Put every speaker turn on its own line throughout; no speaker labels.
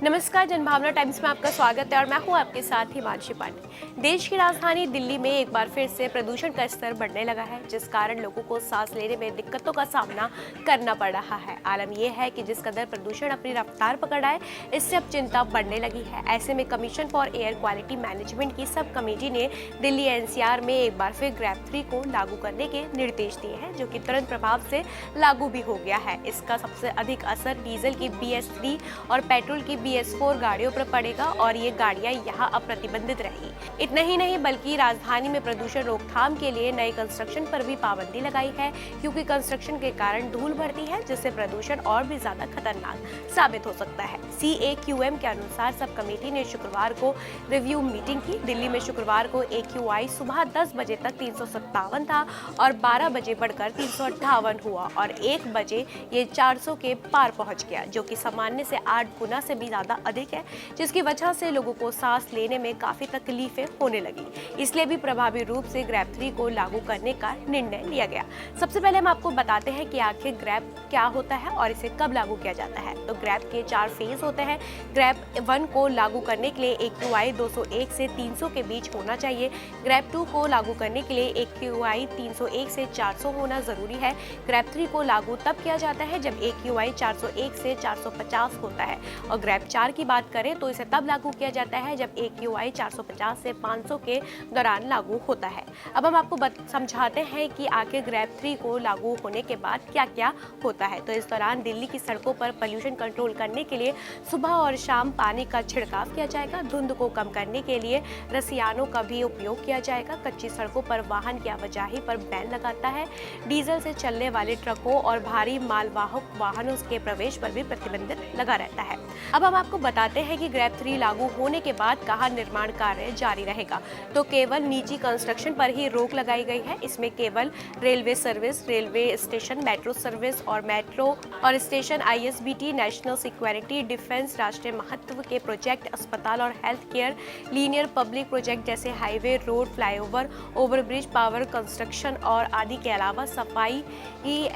नमस्कार, जनभावना टाइम्स में आपका स्वागत है और मैं हूं आपके साथ हिमांशी पांडे। देश की राजधानी दिल्ली में एक बार फिर से प्रदूषण का स्तर बढ़ने लगा है, जिस कारण लोगों को सांस लेने में दिक्कतों का सामना करना पड़ रहा है। आलम यह है कि जिस कदर प्रदूषण अपनी रफ्तार पकड़ आए, इससे अब चिंता बढ़ने लगी है। ऐसे में commission for air quality management की सब कमेटी ने दिल्ली एनसीआर में एक बार फिर ग्रैप 3 को लागू करने के निर्देश दिए हैं, जो कि तुरंत प्रभाव से लागू भी हो गया है। इसका सबसे अधिक असर डीजल की BS3 और पेट्रोल की BS4 गाड़ियों पर पड़ेगा और ये गाड़ियां यहां अब प्रतिबंधित रहेगी। इतना ही नहीं बल्कि राजधानी में प्रदूषण रोकथाम के लिए नए कंस्ट्रक्शन पर भी पाबंदी लगाई है, क्योंकि कंस्ट्रक्शन के कारण धूल बढ़ती है, जिससे प्रदूषण और भी ज्यादा खतरनाक साबित हो सकता है। CAQM के अनुसार सब कमेटी ने शुक्रवार को रिव्यू मीटिंग की। दिल्ली में शुक्रवार को AQI सुबह 10 बजे तक 357 था और 12 बजे बढ़कर 358 हुआ और 1 बजे ये 400 के पार पहुंच गया, जो कि सामान्य से 8 गुना से भी ज्यादा अधिक है, जिसकी वजह से लोगों को सांस लेने में काफी तकलीफें होने लगी। इसलिए भी प्रभावी रूप से ग्रैप 3 को लागू करने का निर्णय लिया गया। सबसे पहले हम आपको बताते हैं कि आखिर ग्रैप क्या होता है और इसे कब लागू किया जाता है। तो ग्रैप के 4 फेज होते हैं। ग्रैप 1 को लागू करने के लिए AQI 201 से 300 के बीच होना चाहिए। ग्रैप 2 को लागू करने के लिए AQI 301 से 400 होना जरूरी है। ग्रैप 3 को लागू तब किया जाता है जब AQI 401 से 450 होता है और ग्रैप 4 की बात करें तो इसे तब लागू किया जाता है जब AQI 450 से 500 के दौरान लागू होता है। अब हम आपको समझाते हैं कि आखिर ग्रैप 3 को लागू होने के बाद क्या क्या होता है। तो इस दौरान दिल्ली की सड़कों पर पोल्यूशन कंट्रोल करने के लिए सुबह और शाम पानी का छिड़काव किया जाएगा। धुंध को कम करने के लिए रसियानों का भी उपयोग किया जाएगा। कच्ची सड़कों पर वाहन की आवाजाही पर बैन लगाता है। डीजल से चलने वाले ट्रकों और भारी मालवाहक वाहनों के प्रवेश पर भी प्रतिबंध लगा रहता है। अब हम आपको बताते हैं कि ग्रैप 3 लागू होने के बाद कहाँ निर्माण कार्य जारी रहेगा। तो केवल निजी कंस्ट्रक्शन पर ही रोक लगाई गई है। इसमें केवल railway service, railway station, metro service और मेट्रो और station, ISBT, national security, defence, राष्ट्रीय महत्व के प्रोजेक्ट, अस्पताल और health care, linear public project जैसे highway, road, flyover, overbridge, power construction और आदि के अलावा सफाई,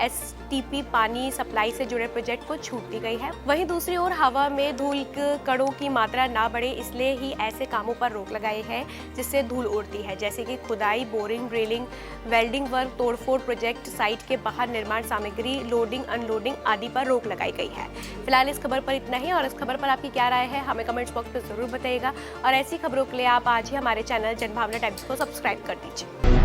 STP, पानी सप्लाई से जुड़े प्रोजेक्ट को छूट दी गई है। वहीं दूसरी ओर हवा में धूल कणों की मात्रा ना बढ़े, इसलिए ही ऐसे कामों पर रोक लगाई है जिससे धूल उड़ती है, जैसे कि खुदाई, बोरिंग, ड्रिलिंग, वेल्डिंग वर्क, तोड़फोड़ प्रोजेक्ट, साइट के बाहर निर्माण सामग्री लोडिंग, अनलोडिंग आदि पर रोक लगाई गई है। फिलहाल इस खबर पर इतना ही और इस खबर पर आपकी क्या राय है हमें कमेंट्स बॉक्स में जरूर बताइएगा और ऐसी खबरों के लिए आप आज ही हमारे चैनल जनभावना टाइम्स को सब्सक्राइब कर दीजिए।